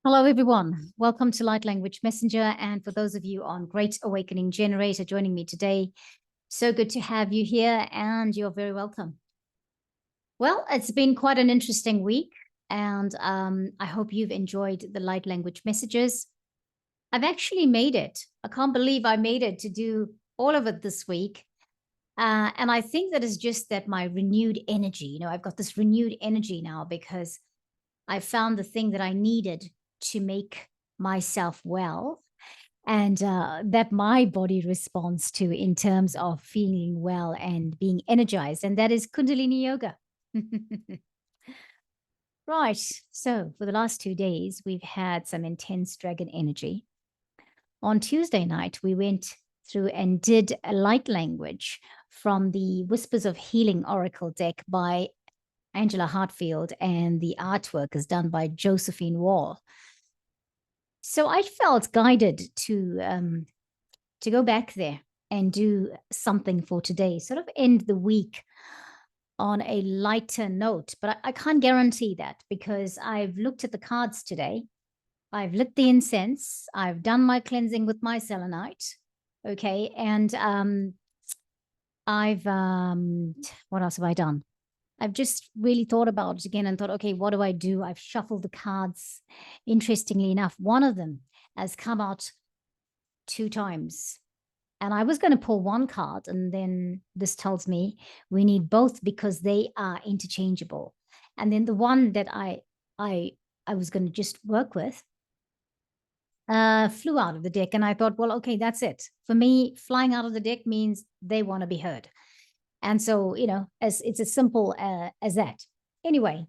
Hello, everyone. Welcome to Light Language Messenger. And for those of you on Great Awakening Generator joining me today, so good to have you here and you're very welcome. Well, it's been quite an interesting week and I hope you've enjoyed the Light Language Messages. I've actually made it. I can't believe I made it to do all of it this week. And I think that is just that my renewed energy, I've got this renewed energy now because I found the thing that I needed to make myself well and that my body responds to in terms of feeling well and being energized. And that is Kundalini Yoga. Right. So for the last 2 days, we've had some intense dragon energy. On Tuesday night, we went through and did a light language from the Whispers of Healing Oracle deck by Angela Hartfield, and the artwork is done by Josephine Wall. So I felt guided to go back there and do something for today, sort of end the week on a lighter note. But I can't guarantee that because I've looked at the cards today. I've lit the incense. I've done my cleansing with my selenite. Okay. And what else have I done? I've just really thought about it again and thought, okay, what do I do? I've shuffled the cards. Interestingly enough, one of them has come out 2 times. And I was going to pull one card, and then this tells me we need both because they are interchangeable. And then the one that I was going to just work with flew out of the deck. And I thought, well, okay, that's it. For me, flying out of the deck means they want to be heard. And so, it's as simple as that. Anyway,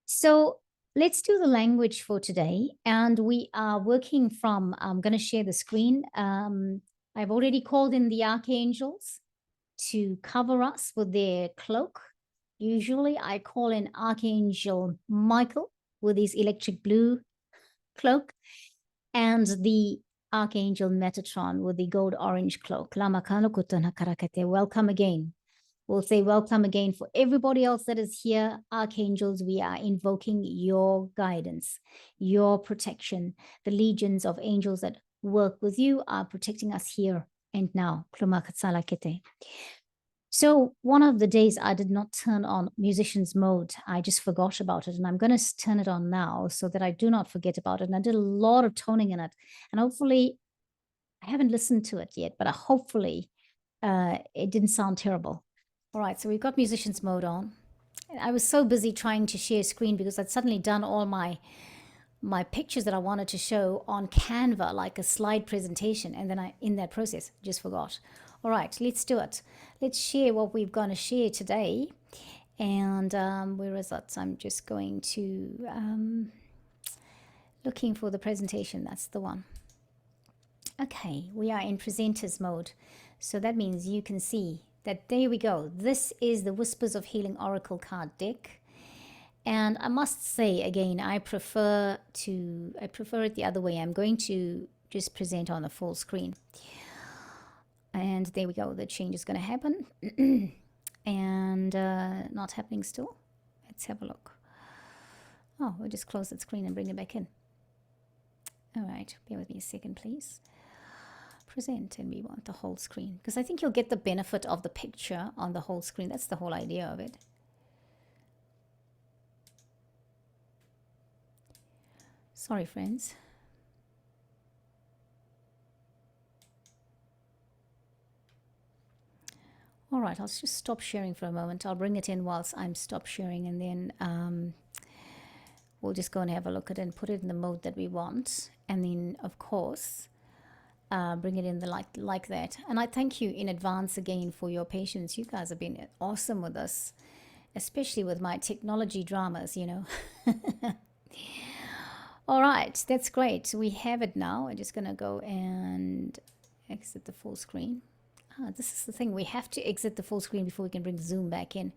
so let's do the language for today. And we are working from, I'm going to share the screen. I've already called in the archangels to cover us with their cloak. Usually I call in Archangel Michael with his electric blue cloak and the Archangel Metatron with the gold orange cloak. Welcome again. We'll say welcome again for everybody else that is here. Archangels, we are invoking your guidance, your protection. The legions of angels that work with you are protecting us here and now. So one of the days I did not turn on musician's mode. I just forgot about it. And I'm going to turn it on now so that I do not forget about it. And I did a lot of toning in it. And hopefully, I haven't listened to it yet, but hopefully it didn't sound terrible. All right, so we've got musician's mode on. I was so busy trying to share screen because I'd suddenly done all my pictures that I wanted to show on Canva, like a slide presentation. And then in that process, just forgot. All right, let's do it. Let's share what we're going to share today. And where is that? I'm just going to, looking for the presentation. That's the one. Okay, we are in presenters mode. So that means you can see that there we go. This is the Whispers of Healing Oracle card deck. And I must say again, I prefer it the other way. I'm going to just present on the full screen. And there we go. The change is going to happen. And not happening still. Let's have a look. Oh, we'll just close that screen and bring it back in. All right, bear with me a second, please. Present, and we want the whole screen because I think you'll get the benefit of the picture on the whole screen. That's the whole idea of it. Sorry, friends. All right, I'll just stop sharing for a moment. I'll bring it in whilst I'm stop sharing, and then we'll just go and have a look at it and put it in the mode that we want. And then, of course, bring it in the like that. And I thank you in advance again for your patience. You guys have been awesome with us, especially with my technology dramas, All right, that's great. We have it now. I'm just going to go and exit the full screen. This is the thing. We have to exit the full screen before we can bring Zoom back in,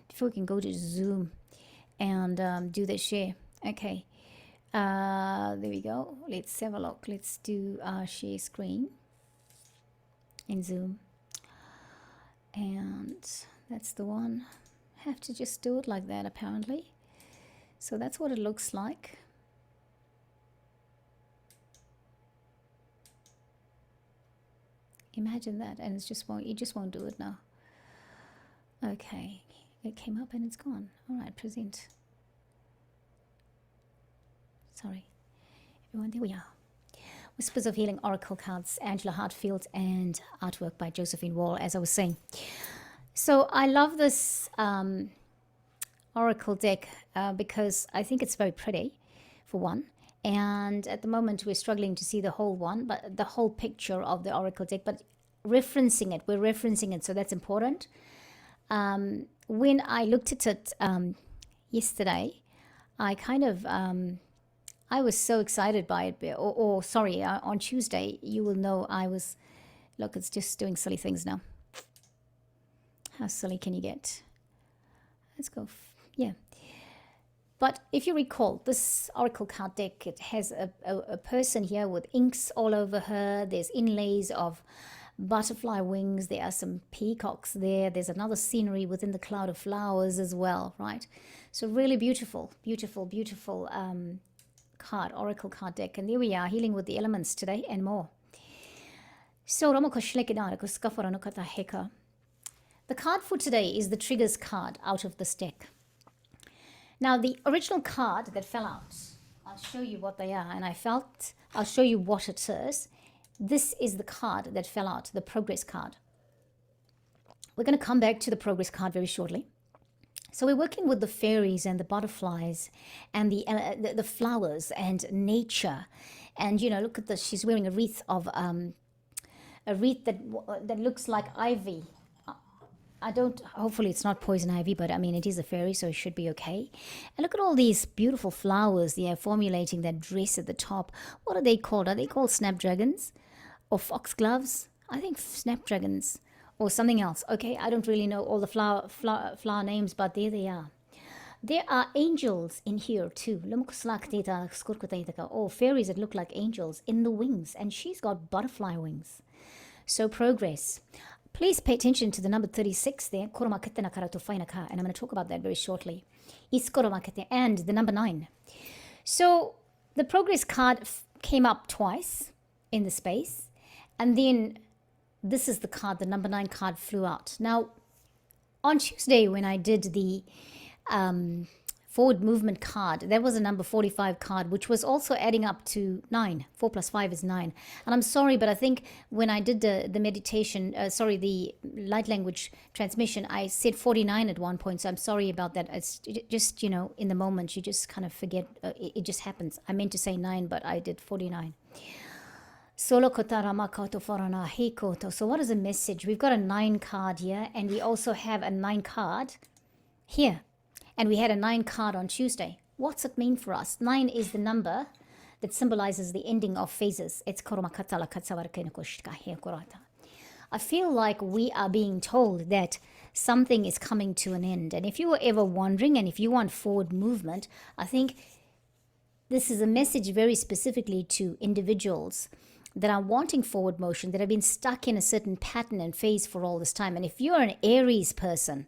before we can go to Zoom and do the share. Okay. There we go. Let's have a look. Let's do our share screen in Zoom. And that's the one. Have to just do it like that, apparently. So that's what it looks like. Imagine that, and it just won't do it now. Okay, it came up and it's gone. All right, present. Sorry, everyone, there we are. Whispers of Healing Oracle cards, Angela Hartfield, and artwork by Josephine Wall, as I was saying. So I love this Oracle deck because I think it's very pretty, for one. And at the moment, we're struggling to see the whole one, but the whole picture of the Oracle deck, but we're referencing it, so that's important. When I looked at it yesterday, I kind of, I was so excited by it, sorry, on Tuesday, you will know I was, look, it's just doing silly things now. How silly can you get? Let's go, yeah. But if you recall, this Oracle card deck, it has a person here with inks all over her. There's inlays of butterfly wings. There are some peacocks there. There's another scenery within the cloud of flowers as well, right? So really beautiful, beautiful, beautiful card, Oracle card deck. And there we are, healing with the elements today and more. So the card for today is the triggers card out of this deck. Now, the original card that fell out, I'll show you what they are, and I'll show you what it is. This is the card that fell out, the progress card. We're going to come back to the progress card very shortly. So we're working with the fairies and the butterflies and the flowers and nature. And, you know, look at this. She's wearing a wreath of, a wreath that looks like ivy. Hopefully it's not poison ivy, but I mean, it is a fairy, so it should be okay. And look at all these beautiful flowers. They are formulating that dress at the top. What are they called? Are they called snapdragons or foxgloves? I think snapdragons or something else. Okay, I don't really know all the flower names, but there they are. There are angels in here too. Oh, fairies that look like angels in the wings, and she's got butterfly wings. So progress. Please pay attention to the number 36 there, and I'm going to talk about that very shortly. And the number 9. So the progress card came up twice in the space, and then this is the card, the number 9 card flew out. Now, on Tuesday when I did the forward movement card, there was a number 45 card, which was also adding up to 9. 4 plus 5 is 9. And I'm sorry, but I think when I did the meditation, the light language transmission, I said 49 at one point. So I'm sorry about that. It's just, you know, in the moment, you just kind of forget. It just happens. I meant to say 9, but I did 49. So what is the message? We've got a 9 card here, and we also have a 9 card here. And we had a 9 card on Tuesday. What's it mean for us? 9 is the number that symbolizes the ending of phases. I feel like we are being told that something is coming to an end. And if you were ever wondering, and if you want forward movement, I think this is a message very specifically to individuals that are wanting forward motion, that have been stuck in a certain pattern and phase for all this time. And if you're an Aries person,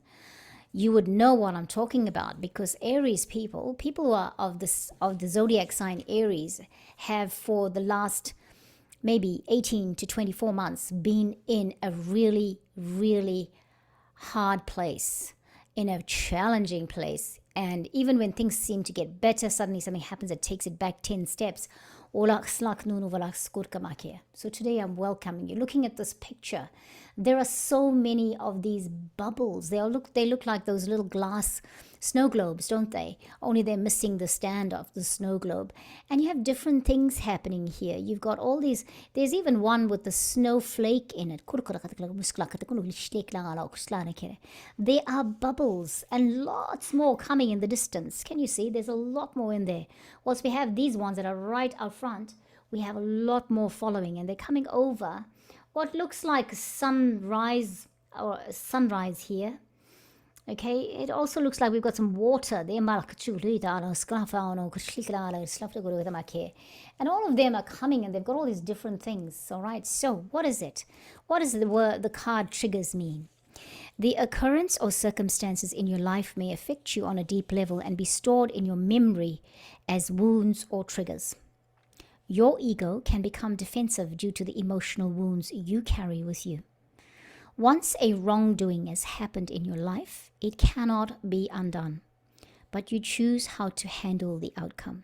you would know what I'm talking about, because Aries people who are of the zodiac sign Aries, have for the last maybe 18 to 24 months been in a really, really hard place, in a challenging place. And even when things seem to get better, suddenly something happens that takes it back 10 steps. So today I'm welcoming you. Looking at this picture, there are so many of these bubbles. They look like those little glass snow globes, don't they? Only they're missing the stand of the snow globe. And you have different things happening here. You've got all these, there's even one with the snowflake in it. There are bubbles and lots more coming in the distance. Can you see? There's a lot more in there. Whilst we have these ones that are right out front, we have a lot more following, and they're coming over what looks like sunrise here. Okay, it also looks like we've got some water there. And all of them are coming, and they've got all these different things. All right, so what is it? What does the card triggers mean? The occurrence or circumstances in your life may affect you on a deep level and be stored in your memory as wounds or triggers. Your ego can become defensive due to the emotional wounds you carry with you. Once a wrongdoing has happened in your life, it cannot be undone, but you choose how to handle the outcome.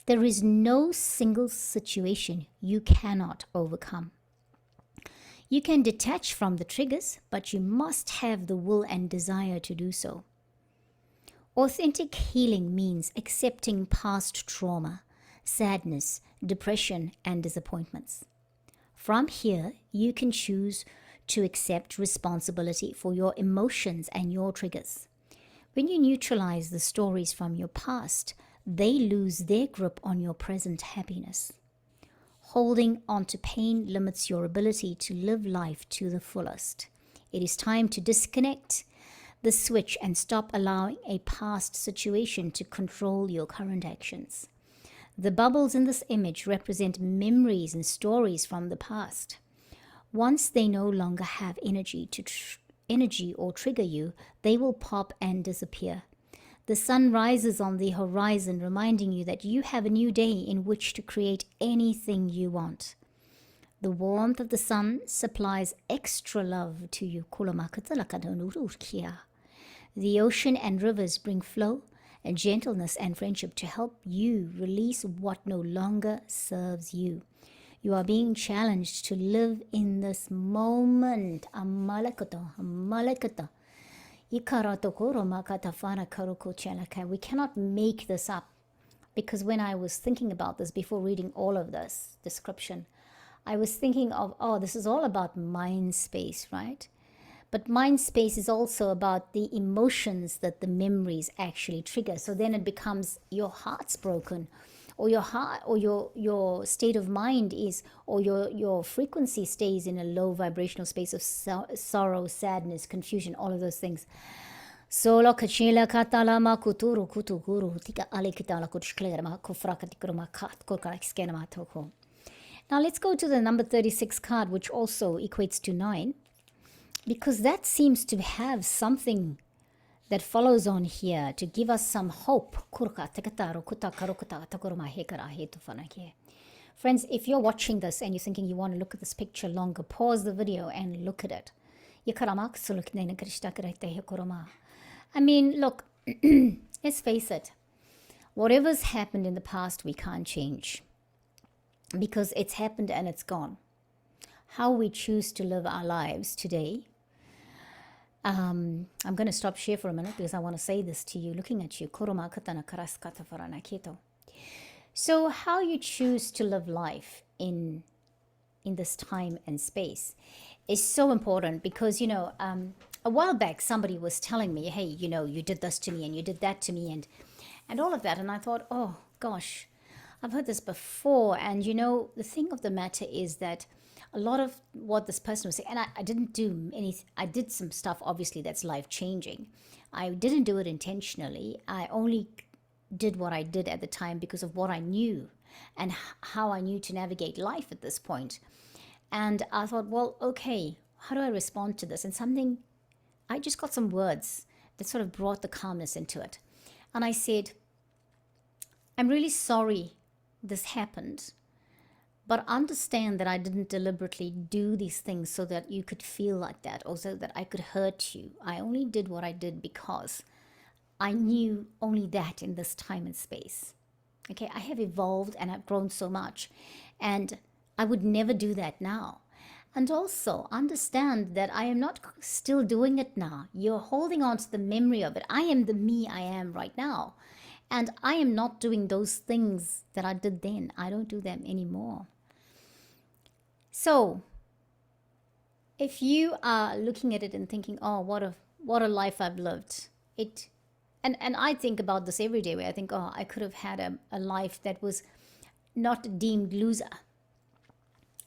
There is no single situation you cannot overcome. You can detach from the triggers, but you must have the will and desire to do so. Authentic healing means accepting past trauma, sadness, depression, and disappointments. From here, you can choose to accept responsibility for your emotions and your triggers. When you neutralize the stories from your past, they lose their grip on your present happiness. Holding on to pain limits your ability to live life to the fullest. It is time to disconnect the switch and stop allowing a past situation to control your current actions. The bubbles in this image represent memories and stories from the past. Once they no longer have energy or trigger you, they will pop and disappear. The sun rises on the horizon, reminding you that you have a new day in which to create anything you want. The warmth of the sun supplies extra love to you. The ocean and rivers bring flow and gentleness and friendship to help you release what no longer serves you. You are being challenged to live in this moment. We cannot make this up, because when I was thinking about this before reading all of this description, I was thinking of, this is all about mind space, right? But mind space is also about the emotions that the memories actually trigger. So then it becomes your heart's broken, or your heart, or your state of mind is, or your frequency stays in a low vibrational space of sorrow, sadness, confusion, all of those things. Solo kachila katalama kuturu kutuguru tika alikitala kushklerama kufrakatikuruma kat kokakskenama toko. Now let's go to the number 36 card, which also equates to 9, because that seems to have something that follows on here to give us some hope. Friends, if you're watching this and you're thinking you want to look at this picture longer, pause the video and look at it. I mean, look, let's face it. Whatever's happened in the past, we can't change, because it's happened and it's gone. How we choose to live our lives today. I'm going to stop share for a minute because I want to say this to you, looking at you. So how you choose to live life in this time and space is so important, because, a while back somebody was telling me, hey, you did this to me and you did that to me and all of that. And I thought, oh, gosh, I've heard this before. And, the thing of the matter is that a lot of what this person was saying, and I didn't do anything. I did some stuff, obviously, that's life-changing. I didn't do it intentionally. I only did what I did at the time because of what I knew and how I knew to navigate life at this point. And I thought, well, okay, how do I respond to this? And I just got some words that sort of brought the calmness into it. And I said, I'm really sorry this happened, but understand that I didn't deliberately do these things so that you could feel like that, or so that I could hurt you. I only did what I did because I knew only that in this time and space. Okay, I have evolved and I've grown so much, and I would never do that now. And also understand that I am not still doing it now. You're holding on to the memory of it. I am the me I am right now. And I am not doing those things that I did then. I don't do them anymore. So if you are looking at it and thinking, oh, what a life I've lived. And I think about this every day, where I think, oh, I could have had a life that was not deemed loser.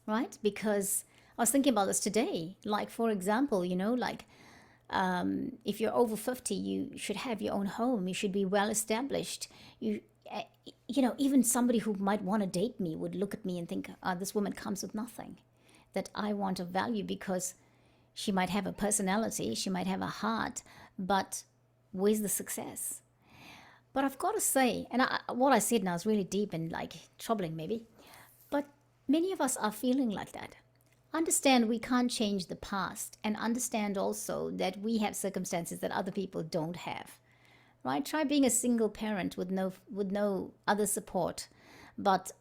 Right? Because I was thinking about this today. Like, for example, if you're over 50, you should have your own home. You should be well established. Even somebody who might want to date me would look at me and think, this woman comes with nothing that I want of value, because She might have a personality, she might have a heart, but where's the success? But I've got to say, and what I said now is really deep and like troubling maybe, but many of us are feeling like that. Understand we can't change the past, and understand also that we have circumstances that other people don't have. Right? Try being a single parent with no other support, but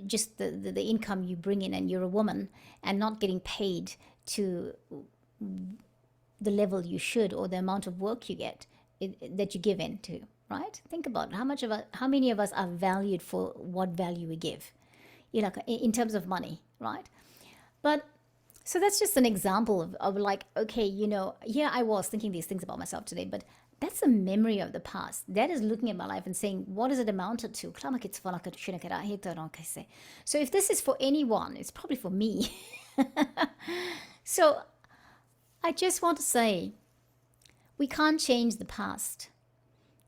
just the income you bring in, and you're a woman and not getting paid to the level you should, or the amount of work you get that you give into. Right? Think about it. How many of us are valued for what value we give, in terms of money, right? But so that's just an example of like, okay, yeah, I was thinking these things about myself today, but that's a memory of the past. That is looking at my life and saying, what does it amounted to? So if this is for anyone, it's probably for me. So I just want to say, we can't change the past.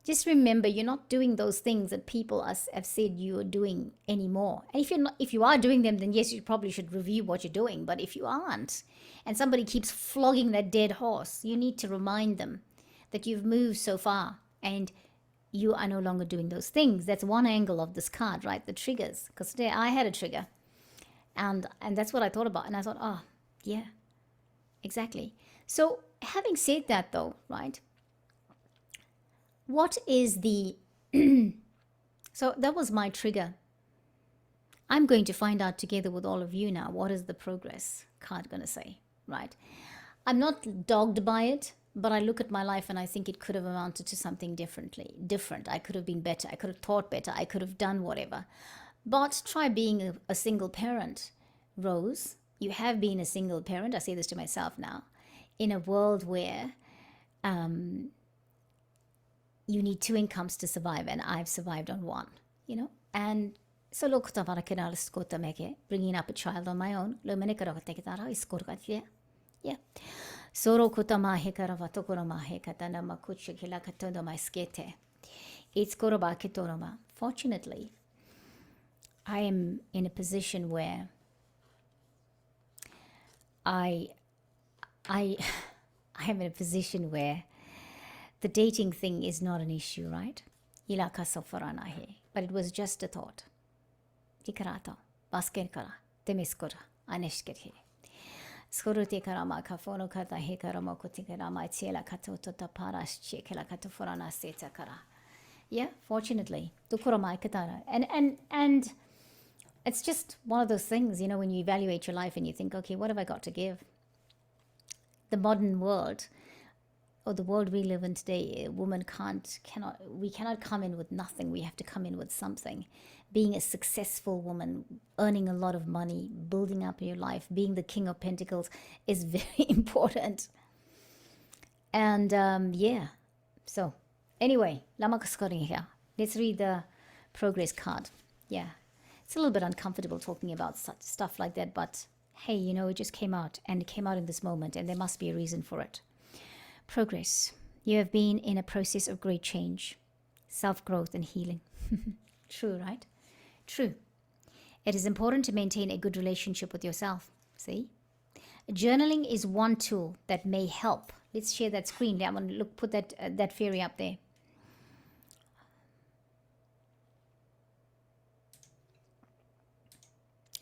Just remember, you're not doing those things that people have said you are doing anymore. And if you are doing them, then yes, you probably should review what you're doing. But if you aren't, and somebody keeps flogging that dead horse, you need to remind them that you've moved so far and you are no longer doing those things. That's one angle of this card, right? The triggers. Because today I had a trigger, and that's what I thought about. And I thought, oh, yeah, exactly. So having said that, though, right? What is the so that was my trigger. I'm going to find out together with all of you now, what is the progress card going to say, right? I'm not dogged by it, but I look at my life and I think it could have amounted to something different. I could have been better. I could have thought better. I could have done whatever. But try being a single parent, Rose. You have been a single parent. I say this to myself now, in a world where you need two incomes to survive, and I've survived on one, And so bringing up a child on my own, yeah. Fortunately, I am in a position where I am in a position where the dating thing is not an issue, right? But it was just a thought. Yeah, fortunately. And it's just one of those things, when you evaluate your life and you think, okay, what have I got to give? The modern world, or the world we live in today, we cannot come in with nothing. We have to come in with something. Being a successful woman, earning a lot of money, building up your life, being the King of Pentacles is very important. And yeah, so anyway, here. Let's read the progress card. Yeah, it's a little bit uncomfortable talking about such stuff like that, but hey, it just came out, and it came out in this moment, and there must be a reason for it. Progress. You have been in a process of great change, self-growth and healing. True, right? True. It is important to maintain a good relationship with yourself. See? Journaling is one tool that may help. Let's share that screen. I'm going to put that fairy up there.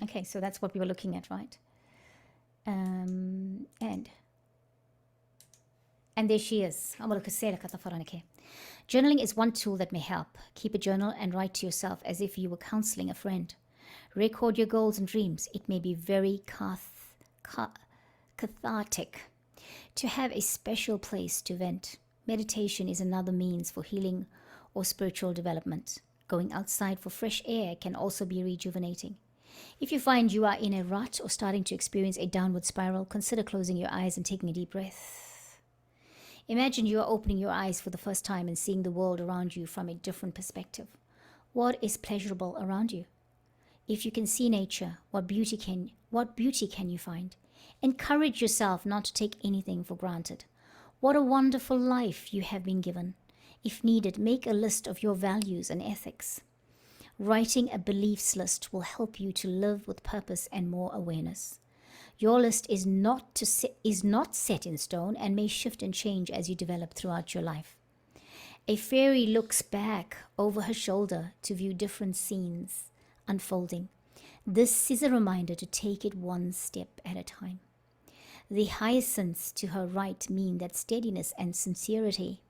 Okay, so that's what we were looking at, right? And there she is. Journaling is one tool that may help. Keep a journal and write to yourself as if you were counseling a friend. Record your goals and dreams. It may be very cathartic to have a special place to vent. Meditation is another means for healing or spiritual development. Going outside for fresh air can also be rejuvenating. If you find you are in a rut or starting to experience a downward spiral, consider closing your eyes and taking a deep breath. Imagine you are opening your eyes for the first time and seeing the world around you from a different perspective. What is pleasurable around you? If you can see nature, what beauty can you find? Encourage yourself not to take anything for granted. What a wonderful life you have been given. If needed, make a list of your values and ethics. Writing a beliefs list will help you to live with purpose and more awareness. Your list is not set in stone and may shift and change as you develop throughout your life. A fairy looks back over her shoulder to view different scenes unfolding. This is a reminder to take it one step at a time. The hyacinths to her right mean that steadiness and sincerity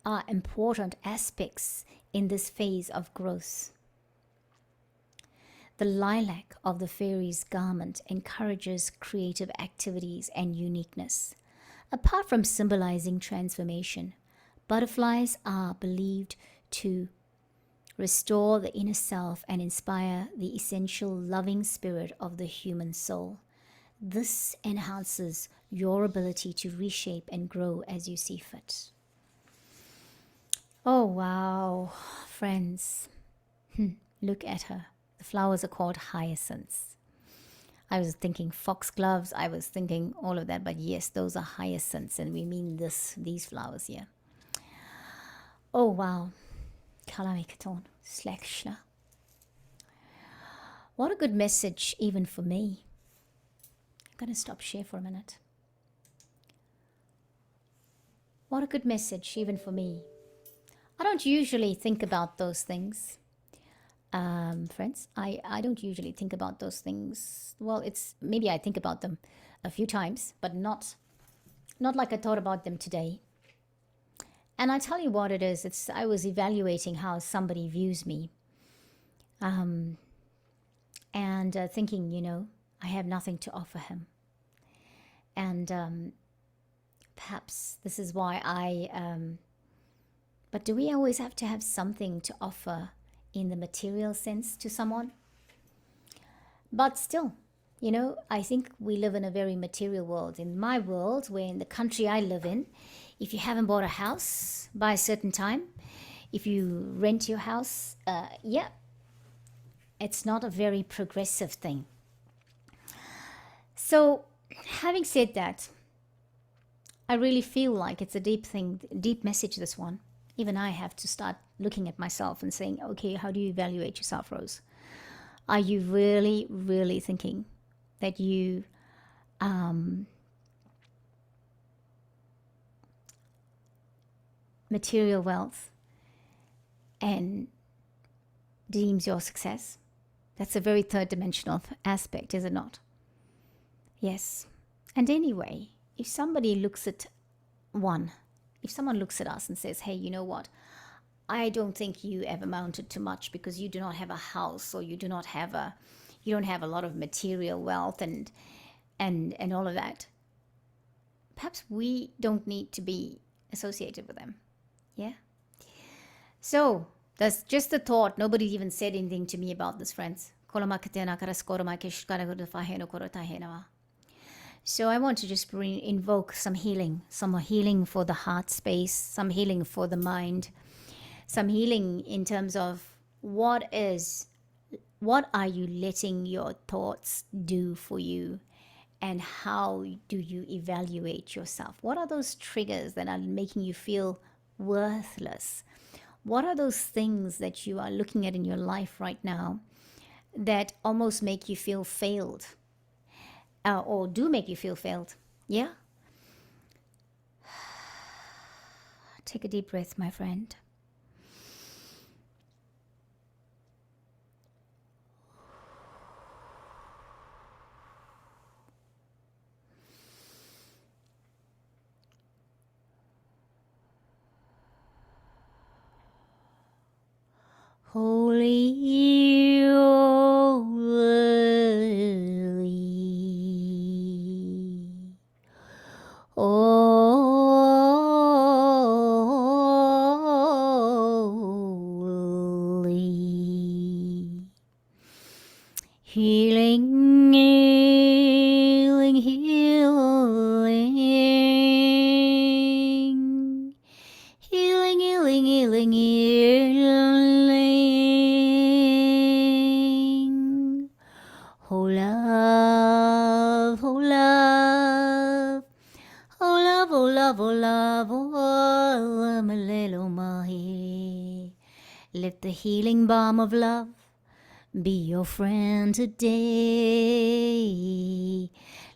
are important aspects in this phase of growth. The lilac of the fairy's garment encourages creative activities and uniqueness. Apart from symbolizing transformation, butterflies are believed to restore the inner self and inspire the essential loving spirit of the human soul. This enhances your ability to reshape and grow as you see fit. Oh, wow, friends. Look at her. The flowers are called hyacinths. I was thinking foxgloves. I was thinking all of that. But yes, those are hyacinths. And we mean these flowers here. Oh, wow. Kalamikaton, Slakshna. What a good message even for me. I'm going to stop share for a minute. What a good message even for me. I don't usually think about those things. Friends, I don't usually think about those things. Well, it's maybe I think about them a few times, but not like I thought about them today. And I tell you what it is. I was evaluating how somebody views me, and thinking, I have nothing to offer him, and perhaps this is why But do we always have to have something to offer in the material sense to someone? But still, I think we live in a very material world. In my world, where in the country I live in, if you haven't bought a house by a certain time, if you rent your house, it's not a very progressive thing. So, having said that, I really feel like it's a deep message, this one. Even I have to start looking at myself and saying, okay, how do you evaluate yourself, Rose? Are you really, really thinking that you material wealth and deems your success? That's a very third dimensional aspect, is it not? Yes. And anyway, if somebody looks at if someone looks at us and says, hey, you know what? I don't think you have amounted to much because you do not have a house, or you don't have a lot of material wealth and all of that. Perhaps we don't need to be associated with them. Yeah. So that's just a thought. Nobody even said anything to me about this, friends. So I want to just invoke some healing for the heart space, some healing for the mind, some healing in terms of what are you letting your thoughts do for you, and how do you evaluate yourself? What are those triggers that are making you feel worthless? What are those things that you are looking at in your life right now that almost make you feel failed? Or do make you feel failed. Yeah? Take a deep breath, my friend. Holy, healing, healing, healing, healing, healing, healing, healing. Oh love, oh love, oh love, oh love, oh love, oh malelo mahi. Let the healing balm of love Be your friend today.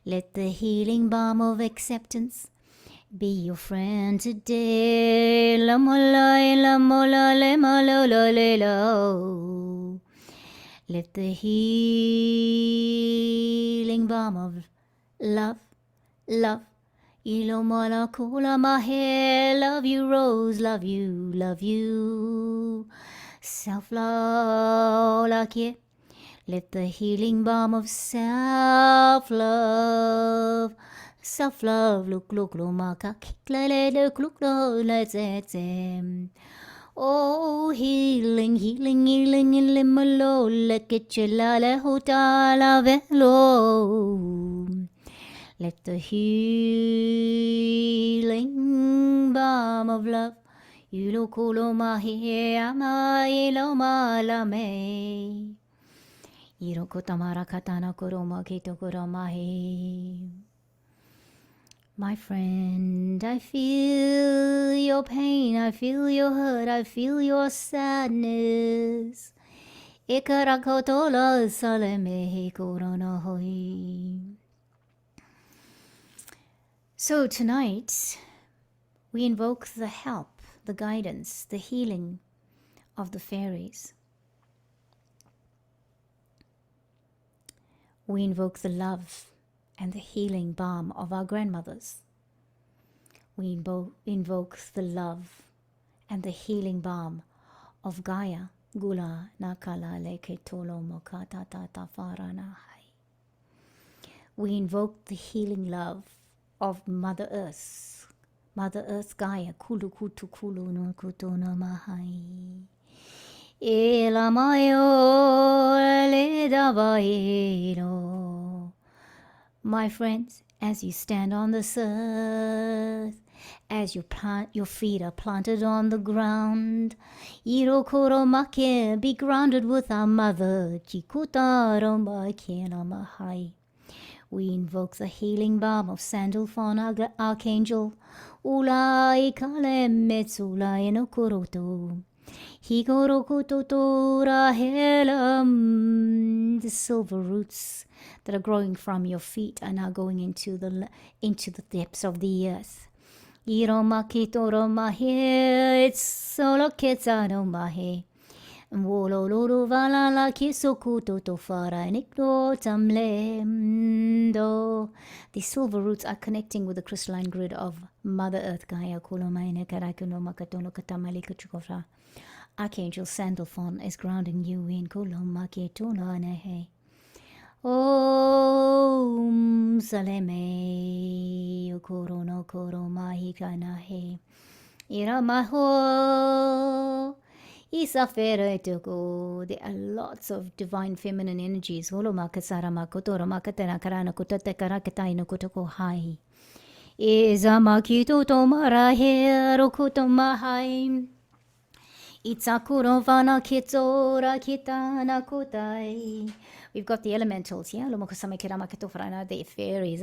Let the healing balm of acceptance be your friend today. La mola, la mola, le malo, le lo. Let the healing balm of love, love. Ilo mola kula mahe. Love you, Rose. Love you, love you. Self-love, like it. Let the healing balm of self-love, self-love, look, maka, kiklele, look, let's it. Oh, healing, healing, healing, ilimalo, lekichelale, hotala, velo. Let the healing balm of love, yulo mahi, ama, iloma, lame. My friend, I feel your pain, I feel your hurt, I feel your sadness. So tonight, we invoke the help, the guidance, the healing of the fairies. We invoke the love and the healing balm of our grandmothers. We invoke the love and the healing balm of Gaia. Gula nakala leke tolo mokata tata faranahai. We invoke the healing love of Mother Earth. Mother Earth Gaia. Kulu kutu kulu no kuto namahai. My friends, as you stand on this earth, as your feet are planted on the ground, be grounded with our mother. We invoke the healing balm of Sandalphon, Archangel. Ulai kale metsula enokuroto. The silver roots that are growing from your feet are now going into the depths of the earth. It's solo mahe. The silver roots are connecting with the crystalline grid of Mother Earth Gaia. Archangel Sandalphon is grounding you in Om Saleme Yokorono Koro Mahikanahe Iramaho Isaferetoko. There are lots of divine feminine energies. Holomakasarama Kotorama Katana Karana Kotate Karakataino Kotoko Hai Izamakito Tomara Hero Kotomahai Itzakurovana Kitsora Kitana Kotai. We've got the elementals, yeah? The fairies,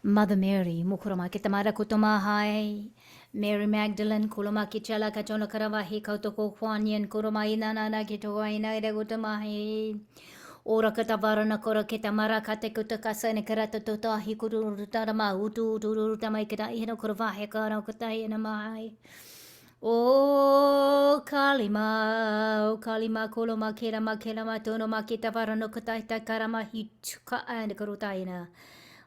Mother Mary, Mary Magdalene, Ora katavarana kora kita marakate kutakasa ne karata tota hikuru tarama utu tamai kita ihno kurva hekara kutai na mai. O Kalima koloma kera makela matono makita varano kutai takarama hituka and kurutaina.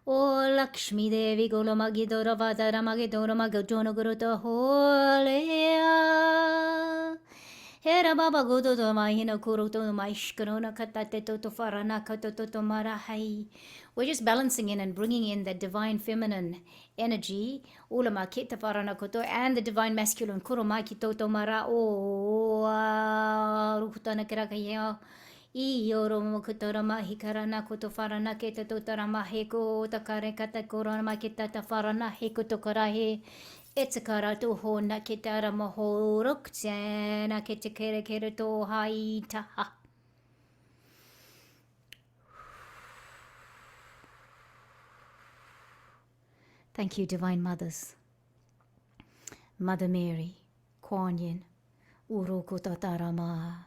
O Lakshmi Devi goloma gidora vadara magidora magajono guruta holea. Hera baba godo to mahina kuruto maishkarona katate toto farana katoto marahai. We're just balancing in and bringing in that divine feminine energy, ulama kita farana koto, and the divine masculine kuromaki toto mara o rukutana kirakaya. Iyoro kutorama hikarana koto farana keta totarama heko takare kata korama kita tafarana heko tokarahe. Itzakara to ho nakitara maho ruksana kitakere kere to haitaha. Thank you, Divine Mothers. Mother Mary, Kuan Yin, Urukutarama,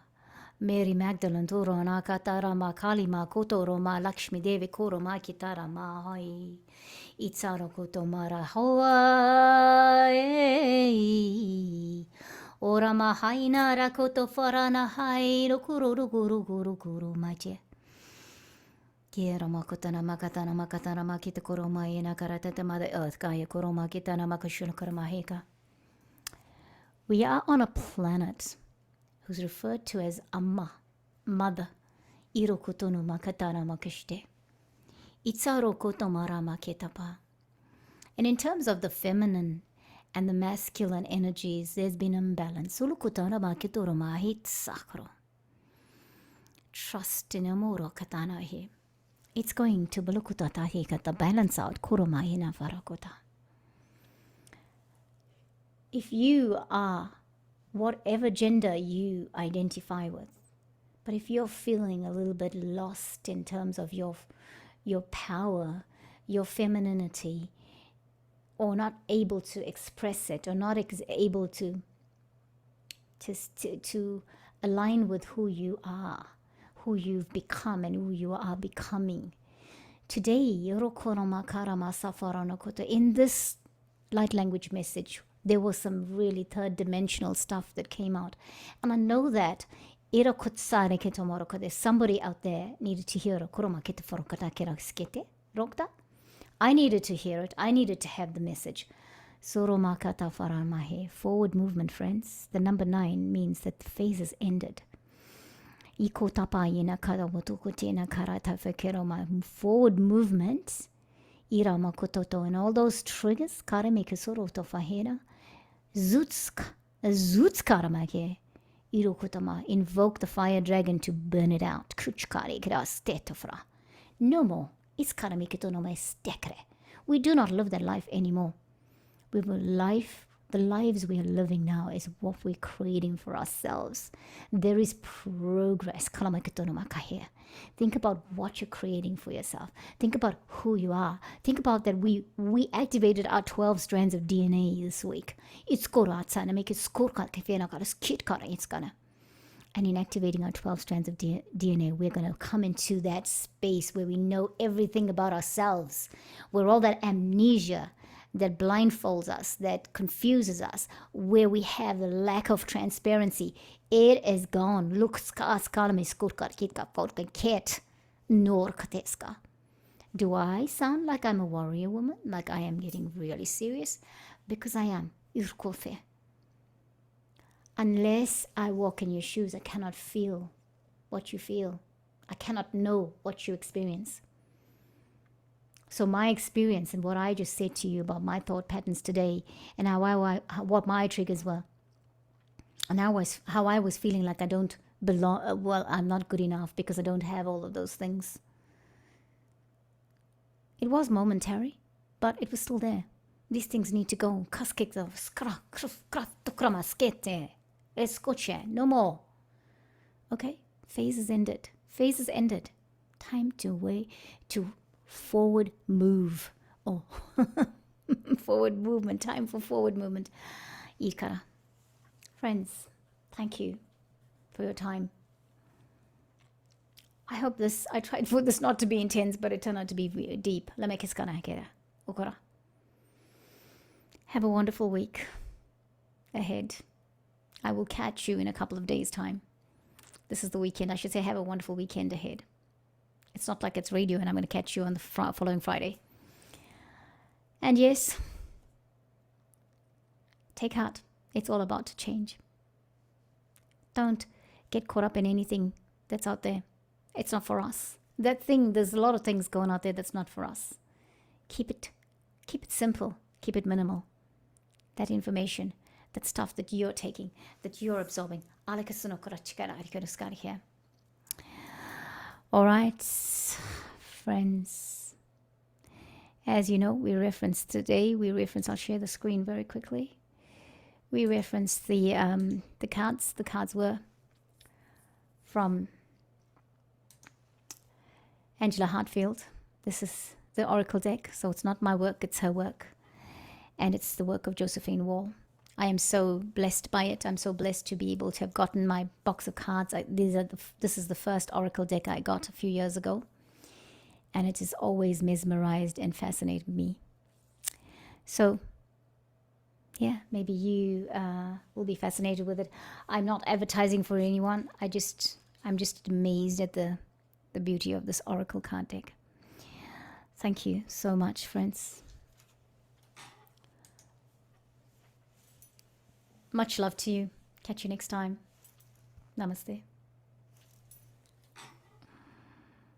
Mary Magdalene, Turona Katarama, Kalima, Kotoroma, Lakshmi Devi, Koroma, Kitarama, Hai, Itsara Kotomara, Hawaii, Orama Haina, Rakoto Farana, Hai, Rukuru, Guru, Guru, Guru, Maje. Kirama Kutana Makatana Makatana Makita Koroma, Ina Karatata Mother Earth, Kaya Koroma, Kitana Makashuna Karamaheka. We are on a planet who's referred to as Amma, Mother, Irokotonu Makatana Makashte, Itsaro Kotomara Maketapa. And in terms of the feminine and the masculine energies, there's been imbalance. Sulukutana Makitoroma Hit Sakro. Trust in Amuro Katana here. It's going to Balukutata Hikata balance out Kuroma Hina Varakota. If you are whatever gender you identify with, but if you're feeling a little bit lost in terms of your power, your femininity, or not able to express it, or not able to align with who you are, who you've become, and who you are becoming. Today, in this light language message, there was some really third dimensional stuff that came out. And I know that there's somebody out there needed to hear it. I needed to hear it. I needed to have the message. Forward movement, friends. The number 9 means that the phase is ended. Forward movement. And all those triggers, invoke the fire dragon to burn it out. No more. We do not live that life anymore. We will the lives we are living now is what we're creating for ourselves. There is progress. Think about what you're creating for yourself. Think about who you are. Think about that we activated our 12 strands of DNA this week. And in activating our 12 strands of DNA, we're going to come into that space where we know everything about ourselves, where all that amnesia that blindfolds us, that confuses us, where we have the lack of transparency, it is gone. Do I sound like I'm a warrior woman? Like I am getting really serious? Because I am. Unless I walk in your shoes, I cannot feel what you feel. I cannot know what you experience. So my experience and what I just said to you about my thought patterns today, and what my triggers were, and how I was feeling like I don't belong. Well, I'm not good enough because I don't have all of those things. It was momentary, but it was still there. These things need to go. No more. Okay, phase ended. Time to forward move. Oh, forward movement. Time for forward movement. Ikara. Friends, thank you for your time. I tried for this not to be intense, but it turned out to be deep. Have a wonderful week ahead. I will catch you in a couple of days' time. This is the weekend. I should say have a wonderful weekend ahead. It's not like it's radio and I'm going to catch you on the following Friday. And yes, take heart. It's all about to change. Don't get caught up in anything that's out there. It's not for us. There's a lot of things going out there that's not for us. Keep it simple. Keep it minimal. That information, that stuff that you're taking, that you're absorbing. All right, friends. As you know, I'll share the screen very quickly. We referenced the cards. The cards were from Angela Hartfield. This is the Oracle deck, so it's not my work, it's her work. and it's the work of Josephine Wall. I am so blessed by it. I'm so blessed to be able to have gotten my box of cards. This is the first oracle deck I got a few years ago, and it has always mesmerized and fascinated me. So yeah, maybe you will be fascinated with it. I'm not advertising for anyone. I'm just amazed at the beauty of this oracle card deck. Thank you so much, friends. Much love to you. Catch you next time. Namaste.